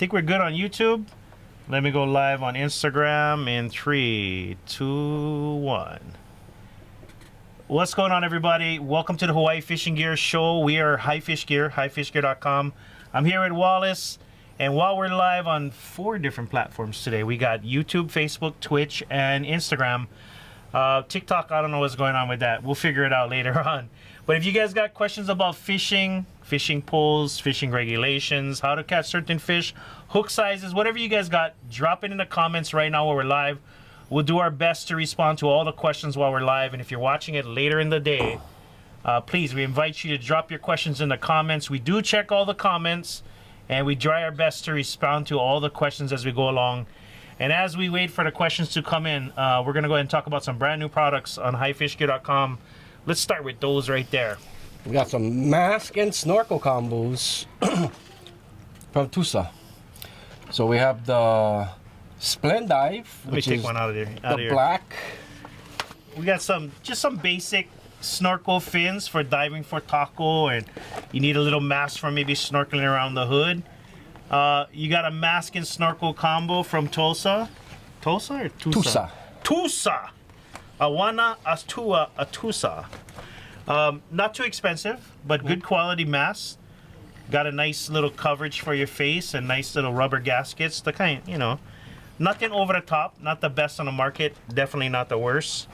think we're good on YouTube. Let me go live on Instagram in 3, 2, 1. What's going on, everybody? Welcome to the Hawaii Fishing Gear Show. We are High Fish Gear, highfishgear.com. I'm here with Wallace, and while we're live on 4 different platforms today, we got YouTube, Facebook, Twitch, and Instagram. TikTok, I don't know what's going on with that. We'll figure it out later on. But if you guys got questions about fishing, fishing poles, fishing regulations, how to catch certain fish, hook sizes, whatever you guys got, drop it in the comments right now while we're live. We'll do our best to respond to all the questions while we're live. And if you're watching it later in the day, please, we invite you to drop your questions in the comments. We do check all the comments, and we try our best to respond to all the questions as we go along. And as we wait for the questions to come in, we're going to go ahead and talk about some brand new products on highfishgear.com. Let's start with those right there. We got some mask and snorkel combos from Tusa. So we have the Splendive, which take is one out of there. the black. We got just some basic snorkel fins for diving for taco, and you need a little mask for maybe snorkeling around the hood. You got a mask and snorkel combo from Tulsa. Tulsa or Tusa? Tusa. Awana Astua Atusa. Not too expensive, but good quality mask. Got a nice little coverage for your face and nice little rubber gaskets. The kind, you know, nothing over the top, not the best on the market, definitely not the worst.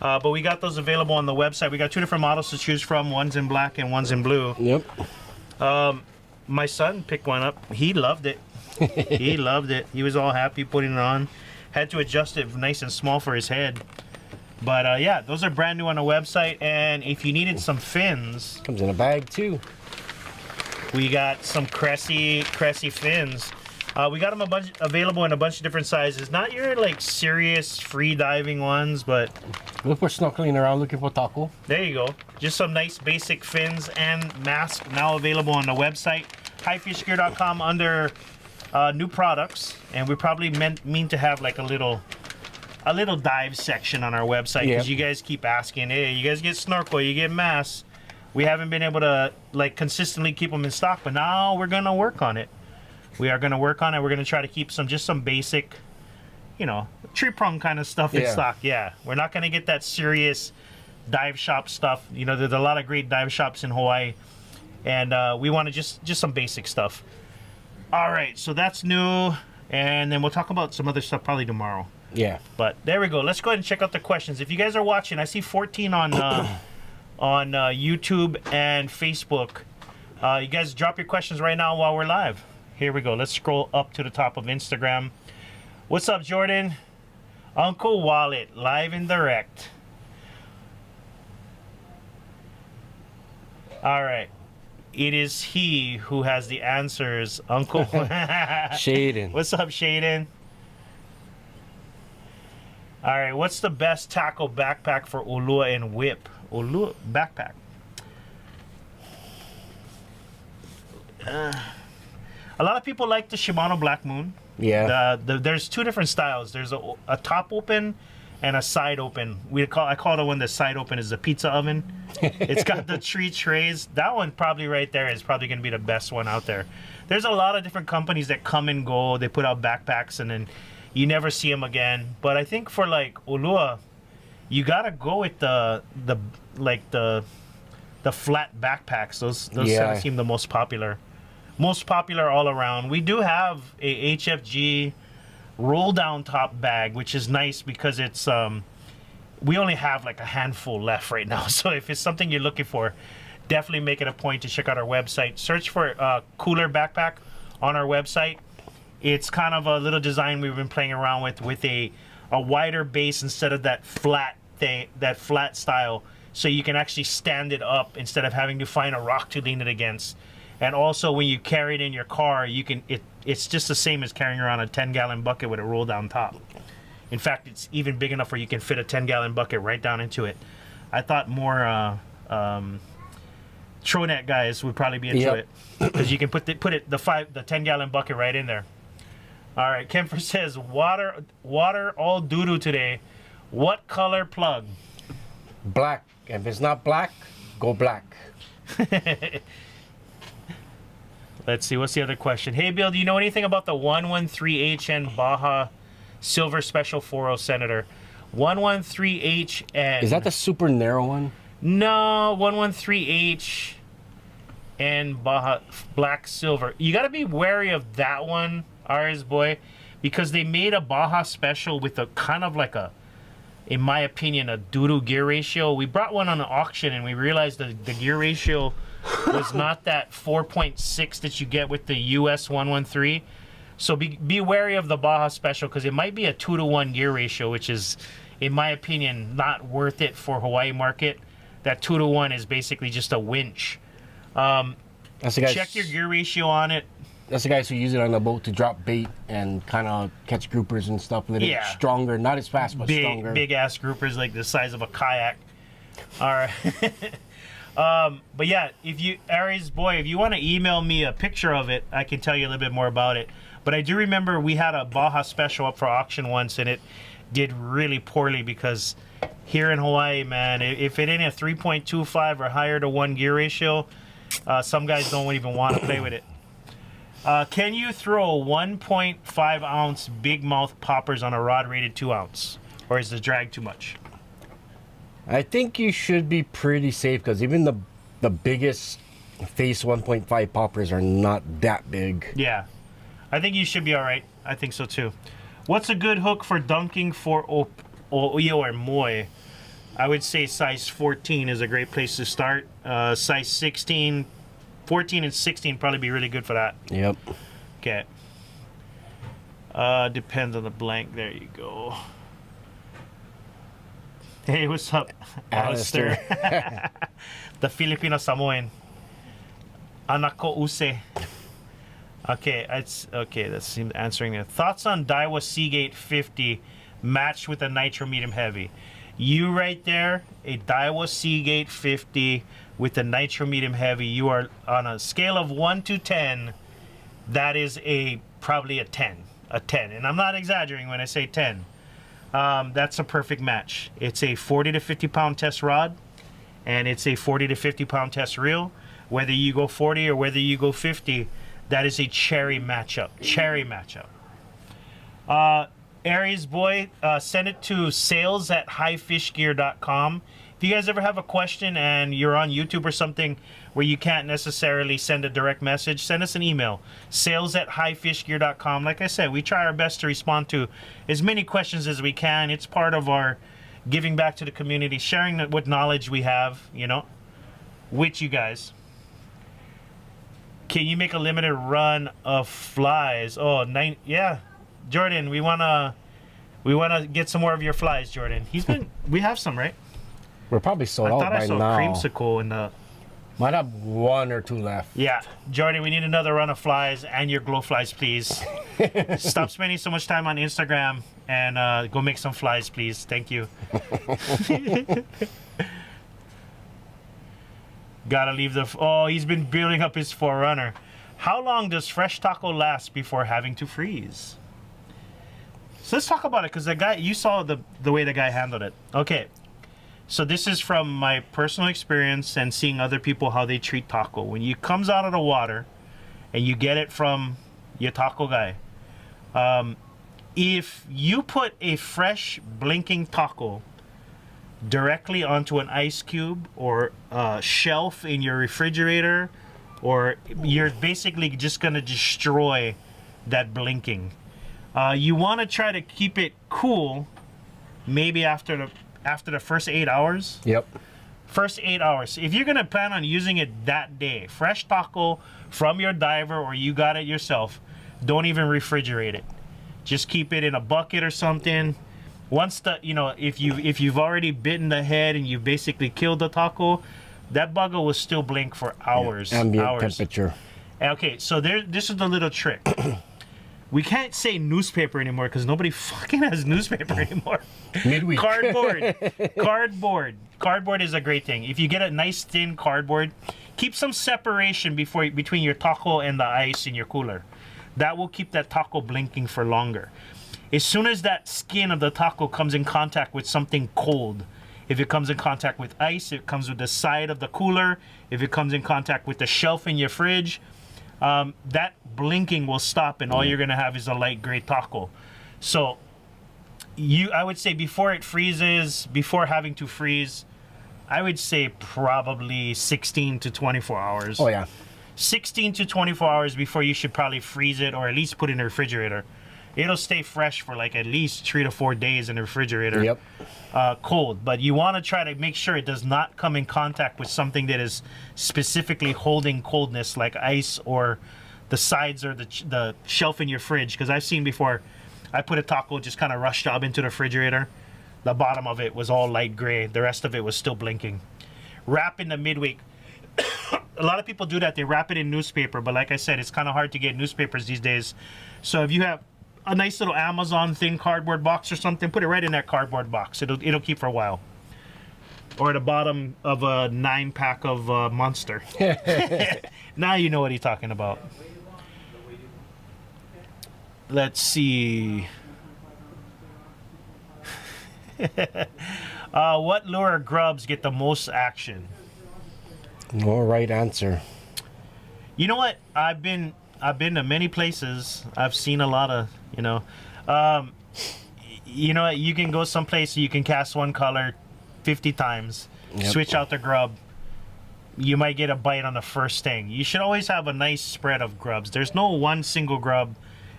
But we got those available on the website. We got 2 different models to choose from. One's in black and one's in blue. Yep. My son picked one up. He loved it. He loved it. He was all happy putting it on. Had to adjust it nice and small for his head. But yeah, those are brand new on the website. And if you needed some fins, Comes in a bag too. we got some Cressy fins. We got them available in a bunch of different sizes. Not your like serious free diving ones, but Look for snorkeling around looking for taco. there you go. Just some nice basic fins and mask now available on the website, highfishgear.com, under new products. And we probably mean to have like a little dive section on our website, because you guys keep asking, hey, you guys get snorkel, you get masks. We haven't been able to like consistently keep them in stock, but now we're gonna work on it. We are gonna work on it. We're gonna try to keep just some basic, you know, tree prong kind of stuff in stock. Yeah, we're not gonna get that serious dive shop stuff. You know, there's a lot of great dive shops in Hawaii, and we want to just some basic stuff. All right, so that's new, and then we'll talk about some other stuff probably tomorrow. Yeah. But there we go. Let's go ahead and check out the questions. If you guys are watching, I see 14 on on YouTube and Facebook. You guys drop your questions right now while we're live. Here we go. Let's scroll up to the top of Instagram. What's up, Jordan? Uncle Wallet, live and direct. All right. It is he who has the answers, Uncle. Shaden. What's up, Shaden? All right, what's the best tackle backpack for Ulua and Whip? Ulua backpack. A lot of people like the Shimano Black Moon. Yeah. There's 2 different styles. There's a top open and a side open. I call the one the side open is the pizza oven. It's got the 3 trays. That one probably right there is probably going to be the best one out there. There's a lot of different companies that come and go. They put out backpacks and then you never see them again. But I think for like Ulua, you gotta go with the flat backpacks. Those seem the most popular. Most popular all around. We do have a HFG roll down top bag, which is nice because it's we only have like a handful left right now. So if it's something you're looking for, definitely make it a point to check out our website. Search for cooler backpack on our website. It's kind of a little design we've been playing around with a wider base instead of that flat thing, that flat style, so you can actually stand it up instead of having to find a rock to lean it against. And also when you carry it in your car, it's just the same as carrying around a 10-gallon bucket with a roll down top. In fact, it's even big enough where you can fit a 10-gallon bucket right down into it. I thought more Tronet guys would probably be into it, because you can put the 10-gallon bucket right in there. All right, Kemper says water all doo-doo today. What color plug? Black. If it's not black, go black. Let's see, what's the other question? Hey, Bill, do you know anything about the 113HN Baja Silver Special 40 Senator? 113HN. Is that the super narrow one? No, 113H and Baja Black Silver. You got to be wary of that one, Ari's boy, because they made a Baja Special with a kind of like a, in my opinion, a doo-doo gear ratio. We brought one on an auction and we realized that the gear ratio was not that 4.6 that you get with the US 113. So be wary of the Baja Special because it might be a 2-to-1 gear ratio, which is, in my opinion, not worth it for Hawaii market. That 2-to-1 is basically just a winch. That's the guys, Check your gear ratio on it. That's the guys who use it on the boat to drop bait and kind of catch groupers and stuff. A little Yeah. stronger, not as fast, but stronger. Big ass groupers like the size of a kayak. All right. But yeah, if you, Aries boy, if you want to email me a picture of it, I can tell you a little bit more about it. But I do remember we had a Baja Special up for auction once, and it did really poorly because here in Hawaii, man, if it ain't a 3.25 or higher to 1 gear ratio, some guys don't even want to play with it. Can you throw 1.5 ounce big mouth poppers on a rod rated 2 ounce? Or is the drag too much? I think you should be pretty safe because even the biggest face 1.5 poppers are not that big. Yeah. I think you should be all right. I think so too. What's a good hook for dunking for Oyo or Moi? I would say size 14 is a great place to start. Size 16, 14 and 16 probably be really good for that. Yep. Okay. Depends on the blank. There you go. Hey, what's up, Alistair? The Filipino Samoan. Anako Use. Okay, that's answering there. Thoughts on Daiwa Seagate 50 matched with a Nitro Medium Heavy? You right there, a Daiwa Seagate 50 with a Nitro Medium Heavy. You are on a scale of 1 to 10. That is probably a 10. A 10. And I'm not exaggerating when I say 10. That's a perfect match. It's a 40 to 50 pound test rod, and it's a 40 to 50 pound test reel. Whether you go 40 or whether you go 50, that is a cherry matchup. Cherry matchup. Aries boy, send it to sales@highfishgear.com. If you guys ever have a question and you're on YouTube or something where you can't necessarily send a direct message, send us an email. sales@highfishgear.com. Like I said, we try our best to respond to as many questions as we can. It's part of our giving back to the community, sharing what knowledge we have, you know, with you guys. Can you make a limited run of flies? Oh, yeah. Jordan, we wanna get some more of your flies, Jordan. We have some, right? We're probably sold out by now. I thought I saw creamsicle in the... Might have 1 or 2 left. Yeah. Jordan, we need another run of flies and your glow flies, please. Stop spending so much time on Instagram and go make some flies, please. Thank you. Gotta leave the... Oh, he's been building up his Forerunner. How long does fresh taco last before having to freeze? So let's talk about it, because the guy... You saw the way the guy handled it. Okay. So this is from my personal experience and seeing other people how they treat taco. When it comes out of the water and you get it from your taco guy, if you put a fresh blinking taco directly onto an ice cube or a shelf in your refrigerator, or you're basically just going to destroy that blinking. You want to try to keep it cool maybe after the first 8 hours. Yep. First 8 hours. If you're going to plan on using it that day, fresh taco from your diver or you got it yourself, don't even refrigerate it. Just keep it in a bucket or something. Once if you've already bitten the head and you've basically killed the taco, that bugger will still blink for hours. Yeah, ambient temperature. Okay, so this is the little trick. We can't say newspaper anymore because nobody fucking has newspaper anymore. Midweek. Cardboard. Cardboard is a great thing. If you get a nice thin cardboard, keep some separation between your taco and the ice in your cooler. That will keep that taco blinking for longer. As soon as that skin of the taco comes in contact with something cold, if it comes in contact with ice, it comes with the side of the cooler, if it comes in contact with the shelf in your fridge, that blinking will stop, and all you're gonna have is a light gray taco. So I would say before it freezes, before having to freeze, I would say probably 16 to 24 hours. Oh yeah. 16 to 24 hours before you should probably freeze it, or at least put it in the refrigerator. It'll stay fresh for like at least 3 to 4 days in the refrigerator. Yep. Cold, but you want to try to make sure it does not come in contact with something that is specifically holding coldness, like ice or the sides or the shelf in your fridge. Because I've seen before, I put a taco just kind of rushed up into the refrigerator. The bottom of it was all light gray. The rest of it was still blinking. Wrap in the midweek. A lot of people do that. They wrap it in newspaper, but like I said, it's kind of hard to get newspapers these days. So if you have a nice little Amazon thin cardboard box or something, put it right in that cardboard box. It'll keep for a while. Or at the bottom of a 9-pack of Monster. Now you know what he's talking about. Let's see. What lure grubs get the most action? No right answer. You know what? I've been to many places. I've seen a lot of, you can go someplace, you can cast one color 50 times, switch out the grub. You might get a bite on the first thing. You should always have a nice spread of grubs. There's no one single grub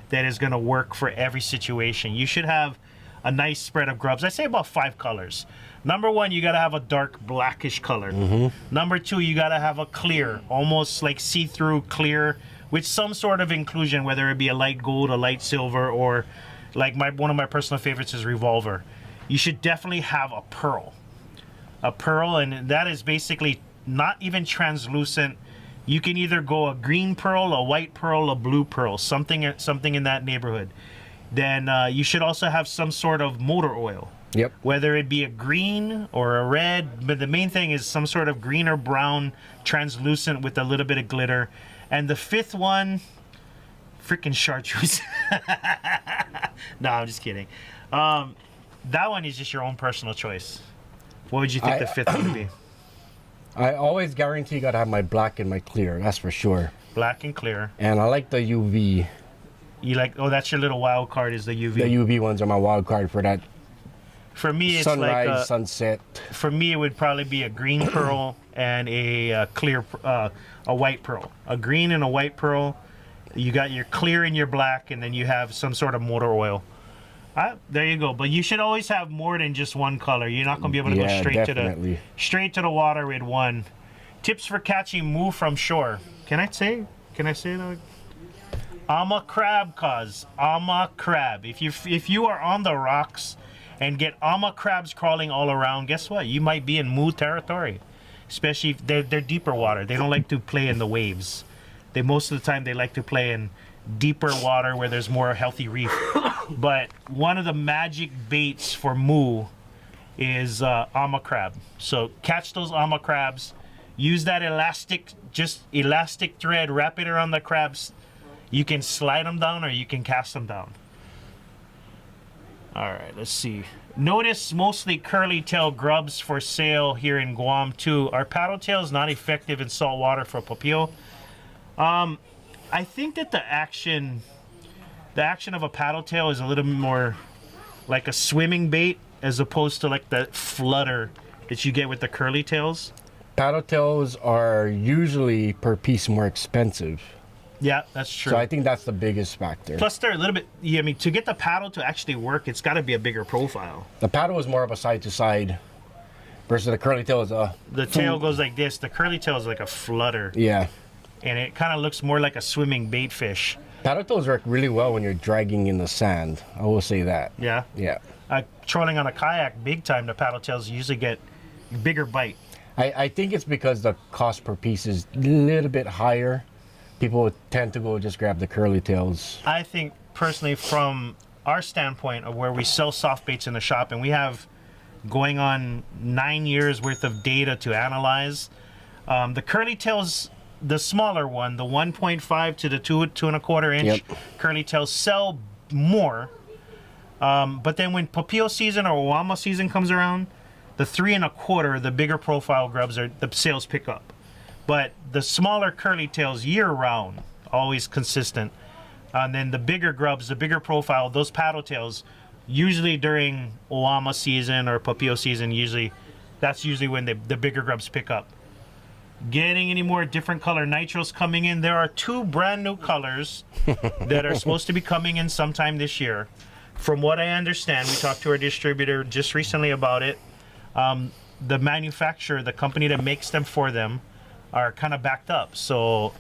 that is going to work for every situation. You should have a nice spread of grubs. I say about 5 colors. Number 1, you got to have a dark blackish color. Number 2, you got to have a clear, almost like see-through clear, with some sort of inclusion, whether it be a light gold, a light silver, or like one of my personal favorites is revolver. You should definitely have a pearl. A pearl, and that is basically not even translucent. You can either go a green pearl, a white pearl, a blue pearl, something in that neighborhood. Then you should also have some sort of motor oil. Yep. Whether it be a green or a red, but the main thing is some sort of green or brown, translucent with a little bit of glitter. And the 5th one, freaking chartreuse. No, I'm just kidding. That one is just your own personal choice. What would you think the 5th one would be? I always guarantee you gotta have my black and my clear, that's for sure. Black and clear. And I like the UV. You like, that's your little wild card is the UV. The UV ones are my wild card for that. For me, it's sunrise, like sunset. For me, it would probably be a green pearl and a clear, a white pearl. A green and a white pearl. You got your clear and your black, and then you have some sort of motor oil. There you go. But you should always have more than just one color. You're not gonna be able to go straight to the water with one. Tips for catching moo from shore. Can I say that? Ama crab, ama crab. If you are on the rocks and get ama crabs crawling all around, guess what? You might be in moo territory. Especially if they're deeper water. They don't like to play in the waves. Most of the time they like to play in deeper water where there's more healthy reef. But one of the magic baits for moo is ama crab. So catch those ama crabs. Use that elastic thread. Wrap it around the crabs. You can slide them down or you can cast them down. All right, let's see. Notice mostly curly tail grubs for sale here in Guam too. Are paddle tails not effective in salt water for papio? I think that the action of a paddle tail is a little more like a swimming bait as opposed to like the flutter that you get with the curly tails. Paddle tails are usually per piece more expensive. Yeah, that's true. So I think that's the biggest factor. Plus, they're a little bit. Yeah, I mean, to get the paddle to actually work, it's got to be a bigger profile. The paddle is more of a side to side, versus the curly tail is a. The tail goes like this. The curly tail is like a flutter. Yeah. And it kind of looks more like a swimming bait fish. Paddle tails work really well when you're dragging in the sand. I will say that. Yeah. Yeah. Trolling on a kayak, big time. The paddle tails usually get bigger bite. I think it's because the cost per piece is a little bit higher. People tend to go just grab the curly tails. I think personally, from our standpoint of where we sell soft baits in the shop, and we have going on 9 years worth of data to analyze, the curly tails, the smaller one, the 1.5 to the 2.25 inch curly tails sell more. But then when papio season or Wama season comes around, the 3.25, the bigger profile grubs, the sales pick up. But the smaller curly tails year round, always consistent. And then the bigger grubs, the bigger profile, those paddle tails, usually during Oama season or Papio season, that's usually when the bigger grubs pick up. Getting any more different color nitros coming in? There are 2 brand new colors that are supposed to be coming in sometime this year. From what I understand, we talked to our distributor just recently about it. The manufacturer, the company that makes them for them, are kind of backed up. So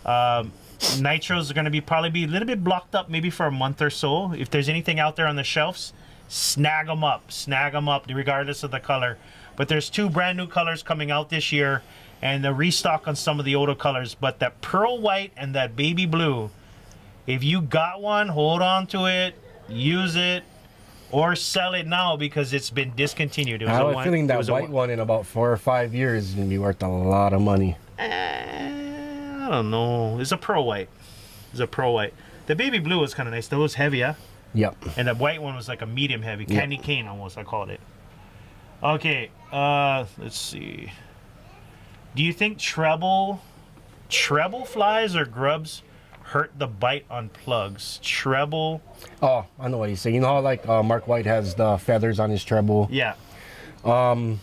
nitros are going to probably be a little bit blocked up maybe for a month or so. If there's anything out there on the shelves, snag them up regardless of the color. But there's 2 brand new colors coming out this year, and the restock on some of the older colors. But that pearl white and that baby blue, if you got one, hold on to it, use it, or sell it now because it's been discontinued. I have a feeling that white one in about 4 or 5 years is going to be worth a lot of money. I don't know. It's a pearl white. The baby blue was kind of nice. That was heavy, yeah? Yep. And the white one was like a medium heavy. Candy cane almost, I called it. Okay, let's see. Do you think treble flies or grubs hurt the bite on plugs? Treble. Oh, I know what he's saying. You know how like Mark White has the feathers on his treble? Yeah. Fly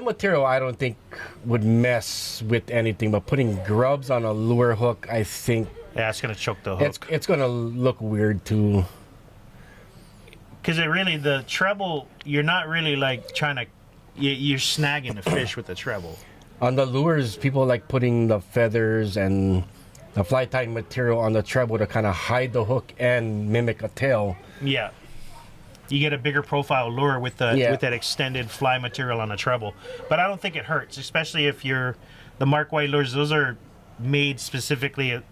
material, I don't think would mess with anything, but putting grubs on a lure hook, I think. Yeah, it's gonna choke the hook. It's gonna look weird too. Because the treble, you're not really like trying to, you're snagging the fish with the treble. On the lures, people like putting the feathers and the fly tying material on the treble to kind of hide the hook and mimic a tail. Yeah. You get a bigger profile lure with that extended fly material on the treble. But I don't think it hurts, especially if the Mark White lures, those are made specifically,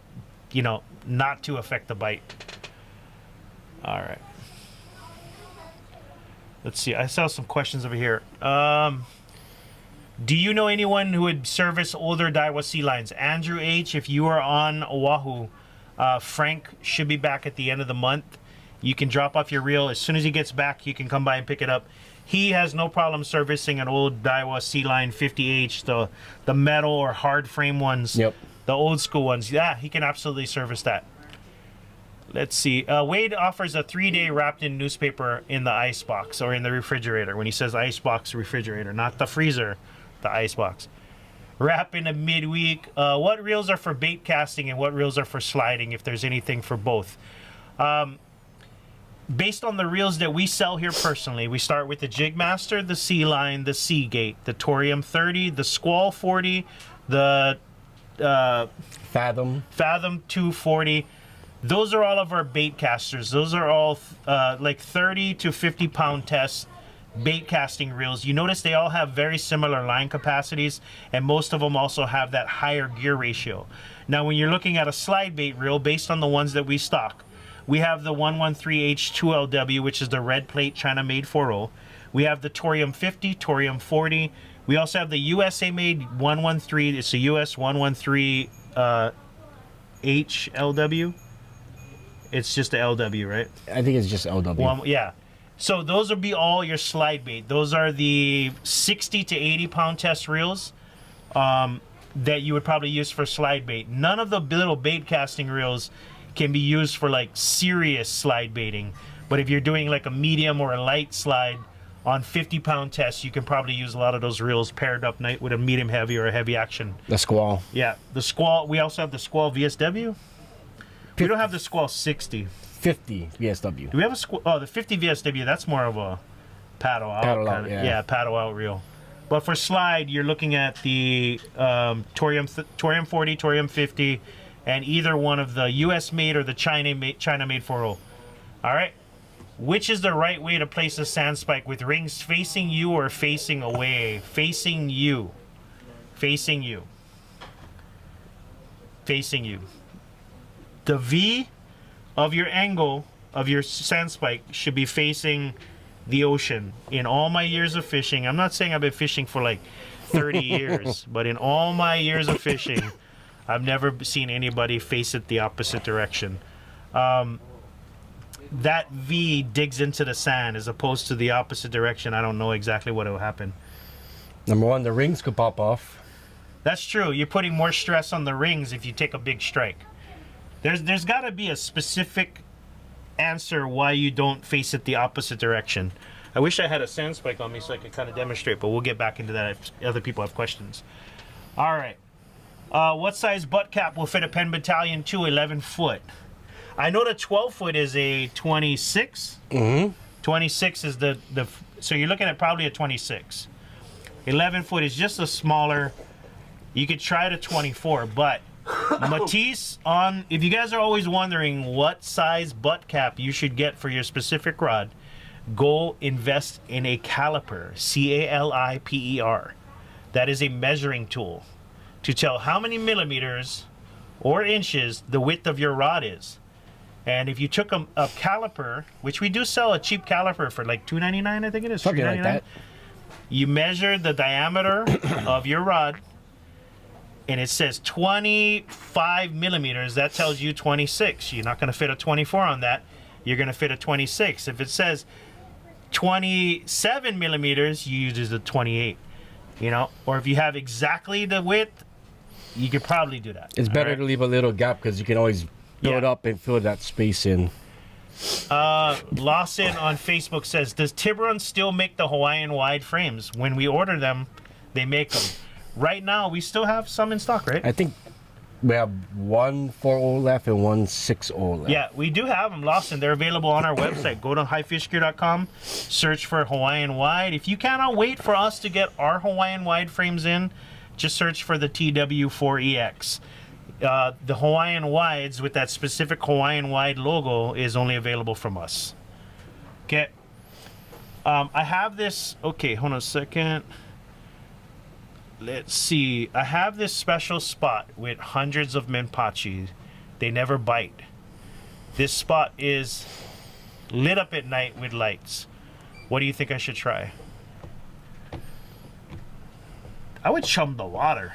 not to affect the bite. All right. Let's see. I saw some questions over here. Do you know anyone who would service older Daiwa sea lines? Andrew H., if you are on Oahu, Frank should be back at the end of the month. You can drop off your reel. As soon as he gets back, you can come by and pick it up. He has no problem servicing an old Daiwa Sea Line 50H, the metal or hard frame ones, Yep. The old school ones. Yeah, he can absolutely service that. Let's see. Wade offers a 3-day wrapped in newspaper in the ice box or in the refrigerator. When he says ice box refrigerator, not the freezer, the ice box. Wrap in a midweek. What reels are for bait casting and what reels are for sliding, if there's anything for both? Based on the reels that we sell here personally, we start with the Jigmaster, the Sea Line, the Seagate, the Torium 30, the Squall 40, the Fathom 240. Those are all of our bait casters. Those are all like 30 to 50 pound test bait casting reels. You notice they all have very similar line capacities, and most of them also have that higher gear ratio. Now, when you're looking at a slide bait reel, based on the ones that we stock, we have the 113H2LW, which is the red plate China made 4.0. We have the Torium 50, Torium 40. We also have the USA made 113. It's a US 113 HLW. It's just the LW, right? I think it's just LW. Yeah. So those would be all your slide bait. Those are the 60 to 80 pound test reels that you would probably use for slide bait. None of the little bait casting reels can be used for like serious slide baiting. But if you're doing like a medium or a light slide on 50 pound tests, you can probably use a lot of those reels paired up night with a medium heavy or a heavy action. The Squall. Yeah. The Squall. We also have the Squall VSW. We don't have the Squall 60. 50 VSW. Do we have a Squall? Oh, the 50 VSW, that's more of a paddle out. Yeah, paddle out reel. But for slide, you're looking at the Torium 40, Torium 50, and either one of the US made or the China made 4.0. All right. Which is the right way to place a sand spike, with rings facing you or facing away? Facing you. Facing you. Facing you. The V of your angle of your sand spike should be facing the ocean. In all my years of fishing, I'm not saying I've been fishing for like 30 years, but in all my years of fishing, I've never seen anybody face it the opposite direction. That V digs into the sand as opposed to the opposite direction. I don't know exactly what will happen. Number one, the rings could pop off. That's true. You're putting more stress on the rings if you take a big strike. There's got to be a specific answer why you don't face it the opposite direction. I wish I had a sand spike on me so I could kind of demonstrate, but we'll get back into that if other people have questions. All right. What size butt cap will fit a Penn Battalion 2 11 foot? I know the 12 foot is a 26. 26 is the so you're looking at probably a 26. 11 foot is just a smaller. You could try the 24, but Matisse on, if you guys are always wondering what size butt cap you should get for your specific rod, go invest in a caliper, C-A-L-I-P-E-R. That is a measuring tool to tell how many millimeters or inches the width of your rod is. And if you took a caliper, which we do sell a cheap caliper for like $2.99, I think it is. Something like that. You measure the diameter of your rod, and it says 25 millimeters. That tells you 26. You're not going to fit a 24 on that. You're going to fit a 26. If it says 27 millimeters, you use a 28. You know, or if you have exactly the width, you could probably do that. It's better to leave a little gap because you can always build up and fill that space in. Lawson on Facebook says, does Tiburon still make the Hawaiian wide frames? When we order them, they make them. Right now, we still have some in stock, right? I think we have one 4.0 left and one 6.0 left. Yeah, we do have them, Lawson. They're available on our website. Go to highfishgear.com, search for Hawaiian wide. If you cannot wait for us to get our Hawaiian wide frames in, just search for the TW4EX. The Hawaiian wides with that specific Hawaiian wide logo is only available from us. Okay. I have this. Okay, hold on a second. Let's see. I have this special spot with hundreds of menpachi. They never bite. This spot is lit up at night with lights. What do you think I should try? I would chum the water.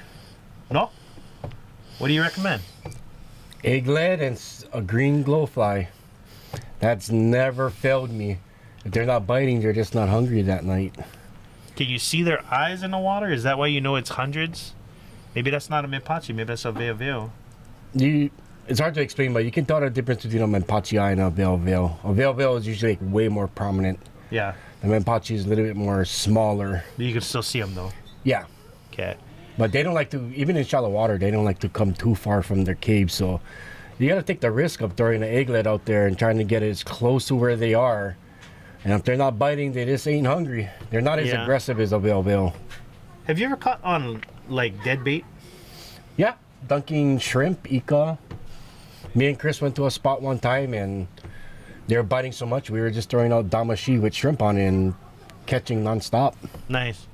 No? What do you recommend? Egglet and a green glowfly. That's never failed me. If they're not biting, they're just not hungry that night. Can you see their eyes in the water? Is that why you know it's hundreds? Maybe that's not a menpachi. Maybe that's a veil. It's hard to explain, but you can tell the difference between a menpachi eye and a veil. A veil is usually like way more prominent. Yeah. The menpachi is a little bit more smaller. But you can still see them though. Yeah. Okay. But they don't like to, even in shallow water, they don't like to come too far from their cave. So you got to take the risk of throwing an egglet out there and trying to get it as close to where they are. And if they're not biting, they just ain't hungry. They're not as aggressive as a veil. Have you ever caught on like dead bait? Yeah, dunking shrimp, ika. Me and Chris went to a spot one time and they were biting so much we were just throwing out damashi with shrimp on it and catching nonstop. Nice.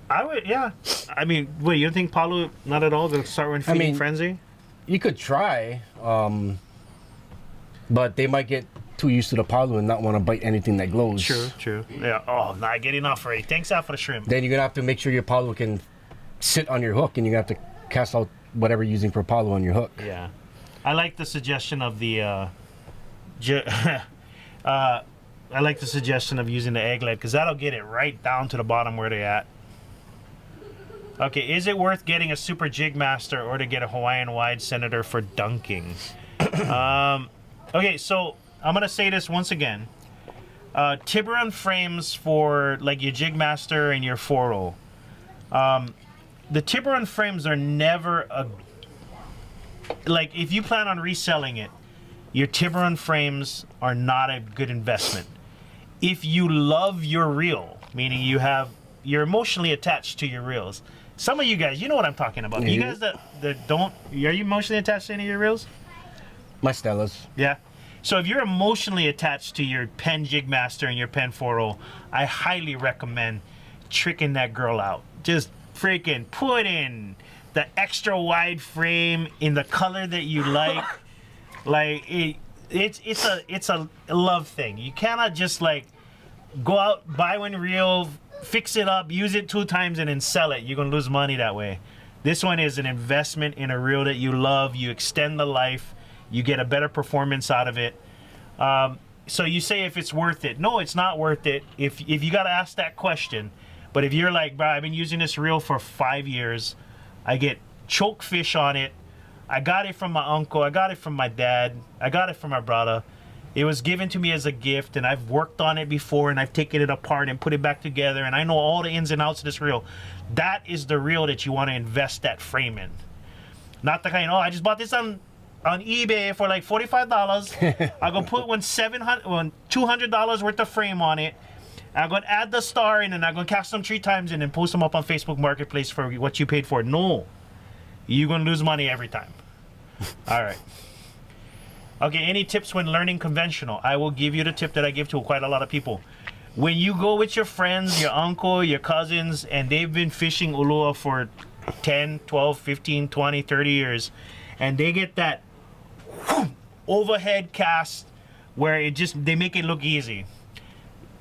I would, yeah. I mean, wait, you don't think Palu not at all gonna start with feeding frenzy? You could try, but they might get too used to the palu and not want to bite anything that glows. True. Yeah. Oh, not getting enough already. Thanks out for the shrimp. Then you're gonna have to make sure your palu can sit on your hook, and you're gonna have to cast out whatever you're using for palu on your hook. Yeah. I like the suggestion of the I like the suggestion of using the egglet because that'll get it right down to the bottom where they're at. Okay, is it worth getting a super jig master or to get a Hawaiian wide senator for dunking? Okay, so I'm gonna say this once again. Tiburon frames for like your jig master and your 4.0. The Tiburon frames are never a, like if you plan on reselling it, your Tiburon frames are not a good investment. If you love your reel, meaning you're emotionally attached to your reels. Some of you guys, you know what I'm talking about. You guys that don't, are you emotionally attached to any of your reels? My Stellas. Yeah. So if you're emotionally attached to your Penn Jig Master and your Penn 4.0, I highly recommend tricking that girl out. Just freaking put in the extra wide frame in the color that you like. Like it's a love thing. You cannot just like go out, buy one reel, fix it up, use it 2 times, and then sell it. You're gonna lose money that way. This one is an investment in a reel that you love. You extend the life. You get a better performance out of it. So you say if it's worth it. No, it's not worth it. If you got to ask that question. But if you're like, bro, I've been using this reel for 5 years. I get choke fish on it. I got it from my uncle. I got it from my dad. I got it from my brother. It was given to me as a gift, and I've worked on it before, and I've taken it apart and put it back together, and I know all the ins and outs of this reel. That is the reel that you want to invest that frame in. Not the kind, oh, I just bought this on eBay for like $45. I'm going to put $200 worth of frame on it. I'm going to add the star in, and I'm going to cast them 3 times and then post them up on Facebook Marketplace for what you paid for. No. You're going to lose money every time. All right. Okay, any tips when learning conventional? I will give you the tip that I give to quite a lot of people. When you go with your friends, your uncle, your cousins, and they've been fishing ulua for 10, 12, 15, 20, 30 years, and they get that overhead cast where they make it look easy.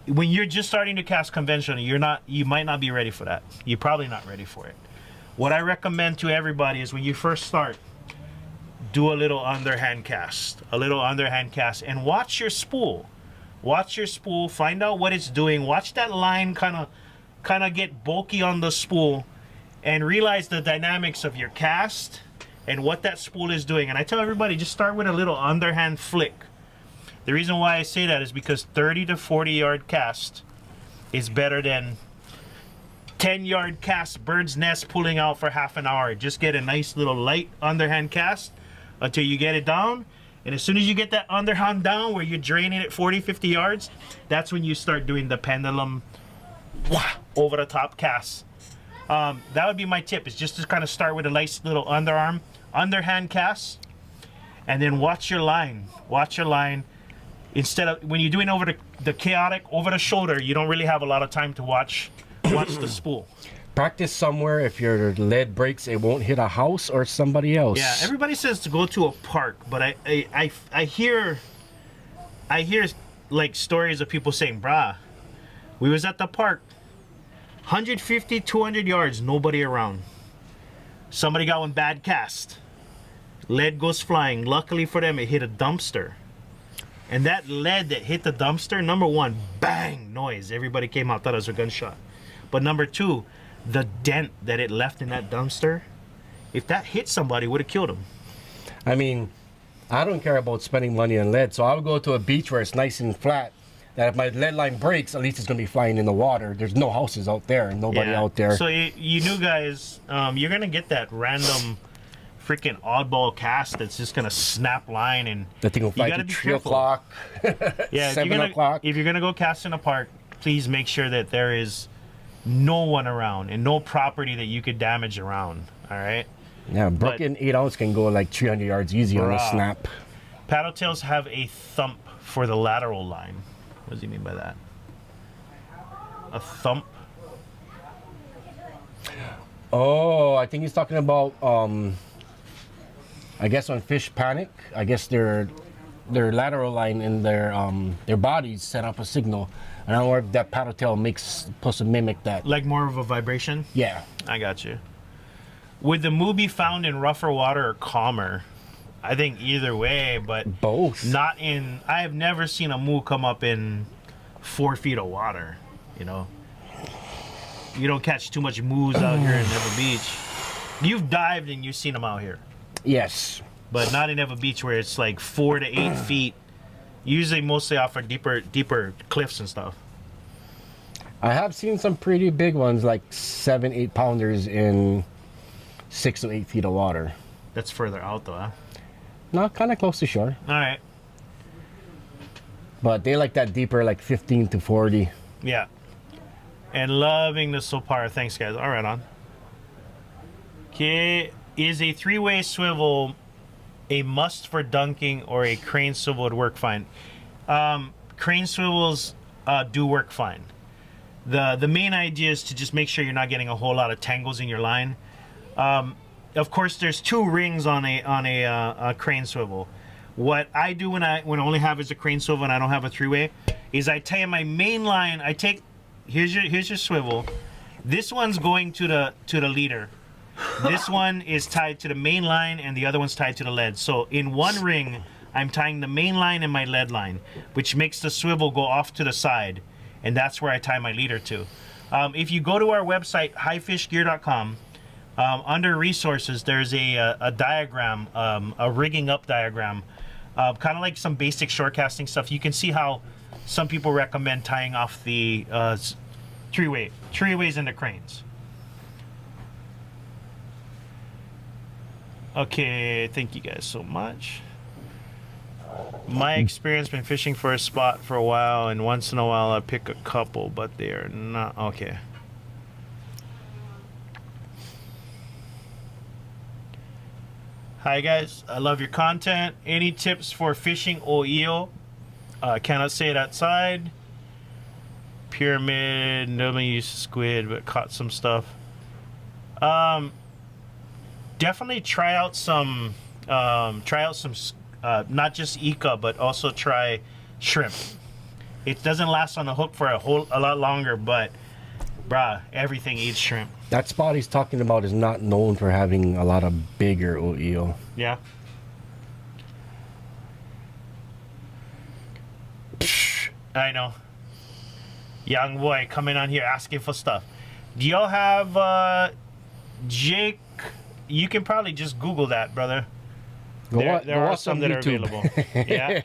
When you're just starting to cast conventional, you might not be ready for that. You're probably not ready for it. What I recommend to everybody is when you first start, do a little underhand cast, and watch your spool. Watch your spool, find out what it's doing. Watch that line kind of get bulky on the spool, and realize the dynamics of your cast and what that spool is doing. And I tell everybody, just start with a little underhand flick. The reason why I say that is because 30 to 40 yard cast is better than 10-yard cast bird's nest pulling out for half an hour. Just get a nice little light underhand cast until you get it down. And as soon as you get that underhand down where you're draining it 40, 50 yards, that's when you start doing the pendulum over the top cast. That would be my tip, is just to kind of start with a nice little underhand cast, and then watch your line. Watch your line. Instead of, when you're doing over the chaotic, over the shoulder, you don't really have a lot of time to watch the spool. Practice somewhere. If your lead breaks, it won't hit a house or somebody else. Yeah, everybody says to go to a park, but I hear like stories of people saying, "Brah, we was at the park, 150, 200 yards, nobody around. Somebody got one bad cast. Lead goes flying. Luckily for them, it hit a dumpster. And that lead that hit the dumpster, number one, bang, noise. Everybody came out, thought it was a gunshot. But number two, the dent that it left in that dumpster, if that hit somebody, would have killed them. I mean, I don't care about spending money on lead, so I'll go to a beach where it's nice and flat, that if my lead line breaks, at least it's going to be flying in the water. There's no houses out there, nobody out there. So you new guys, you're going to get that random freaking oddball cast that's just going to snap line, and that thing will fly to 3 o'clock, yeah, 7 o'clock. If you're going to go cast in a park, please make sure that there is no one around and no property that you could damage around, all right? Yeah, broken 8 ounce can go like 300 yards easy on a snap. Paddle tails have a thump for the lateral line. What does he mean by that? A thump? Oh, I think he's talking about, I guess when fish panic, I guess their lateral line in their bodies set up a signal. I don't know if that paddle tail supposed to mimic that. Like more of a vibration? Yeah. I got you. Would the moo be found in rougher water or calmer? I think either way, but both. Not in. I have never seen a moo come up in 4 feet of water. You know, you don't catch too much moos out here in Never Beach. You've dived and you've seen them out here. Yes, but not in Never Beach where it's like 4 to 8 feet. Usually, mostly off of deeper cliffs and stuff. I have seen some pretty big ones, like 7, 8 pounders in 6 to 8 feet of water. That's further out though, huh? No, kind of close to shore. All right. But they like that deeper, like 15 to 40. Yeah. And loving this so far. Thanks, guys. All right, on. Okay. Is a 3-way swivel a must for dunking, or a crane swivel would work fine? Crane swivels do work fine. The main idea is to just make sure you're not getting a whole lot of tangles in your line. Of course, there's 2 rings on a crane swivel. What I do when I only have is a crane swivel and I don't have a 3-way, is I tie my main line. Here's your swivel. This one's going to the leader. This one is tied to the main line and the other one's tied to the lead. So in one ring, I'm tying the main line and my lead line, which makes the swivel go off to the side. And that's where I tie my leader to. If you go to our website, highfishgear.com, Under resources, there's a diagram, a rigging up diagram, kind of like some basic shore casting stuff. You can see how some people recommend tying off the treeways and the cranes. Okay, thank you guys so much. My experience been fishing for a spot for a while, and once in a while I pick a couple, but they are not okay. Hi guys, I love your content. Any tips for fishing o'eo? Cannot say it outside. Pyramid, nobody used squid, but caught some stuff. Definitely try out some not just Ika, but also try shrimp. It doesn't last on the hook for a lot longer, but bruh, everything eats shrimp. That spot he's talking about is not known for having a lot of bigger o'eo. Yeah. I know. Young boy coming on here asking for stuff. Do y'all have Jake? You can probably just Google that, brother. There are some that are available. Yeah.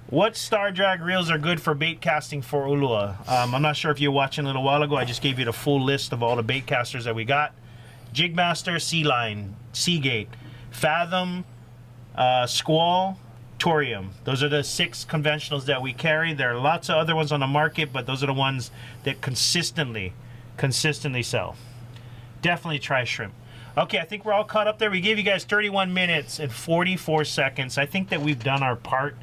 What star drag reels are good for bait casting for Ulua? I'm not sure if you were watching a little while ago. I just gave you the full list of all the bait casters that we got. Jigmaster, Sea Line, Seagate, Fathom, Squall, Torium. Those are the 6 conventionals that we carry. There are lots of other ones on the market, but those are the ones that consistently sell. Definitely try shrimp. Okay, I think we're all caught up there. We gave you guys 31 minutes and 44 seconds. I think that we've done our part.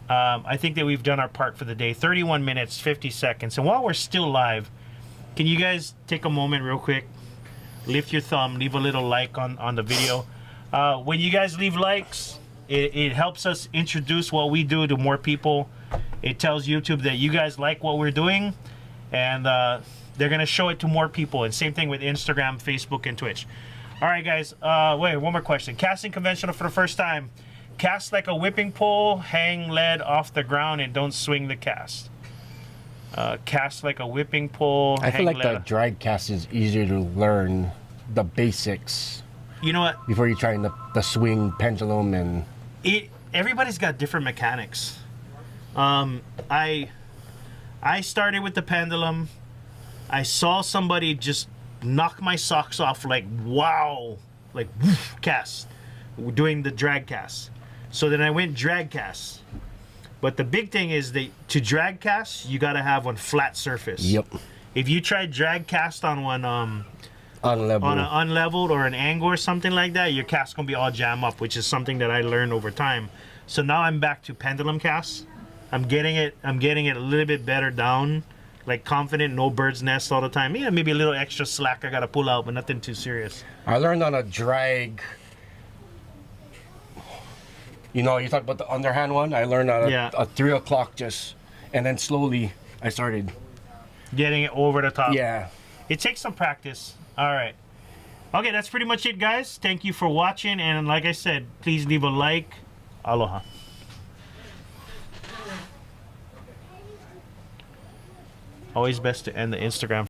I think that we've done our part for the day. 31 minutes, 50 seconds. And while we're still live, can you guys take a moment real quick? Lift your thumb, leave a little like on the video. When you guys leave likes, it helps us introduce what we do to more people. It tells YouTube that you guys like what we're doing, and they're gonna show it to more people. And same thing with Instagram, Facebook, and Twitch. All right, guys. Wait, one more question. Casting conventional for the first time. Cast like a whipping pole, hang lead off the ground, and don't swing the cast. Cast like a whipping pole. I feel like the drag cast is easier to learn the basics. You know what? Before you try the swing pendulum and. Everybody's got different mechanics. I started with the pendulum. I saw somebody just knock my socks off, like wow, like woof, cast, doing the drag cast. So then I went drag cast. But the big thing is that to drag cast, you gotta have one flat surface. Yep. If you try drag cast on one unleveled. on an unleveled or an angle or something like that, your cast gonna be all jam up, which is something that I learned over time. So now I'm back to pendulum cast. I'm getting it a little bit better down, like confident, no bird's nest all the time. Yeah, maybe a little extra slack I gotta pull out, but nothing too serious. I learned on a drag. You know, you talk about the underhand one. I learned on a 3 o'clock just, and then slowly I started getting it over the top. Yeah. It takes some practice. All right. Okay, that's pretty much it, guys. Thank you for watching, and like I said, please leave a like. Aloha. Always best to end the Instagram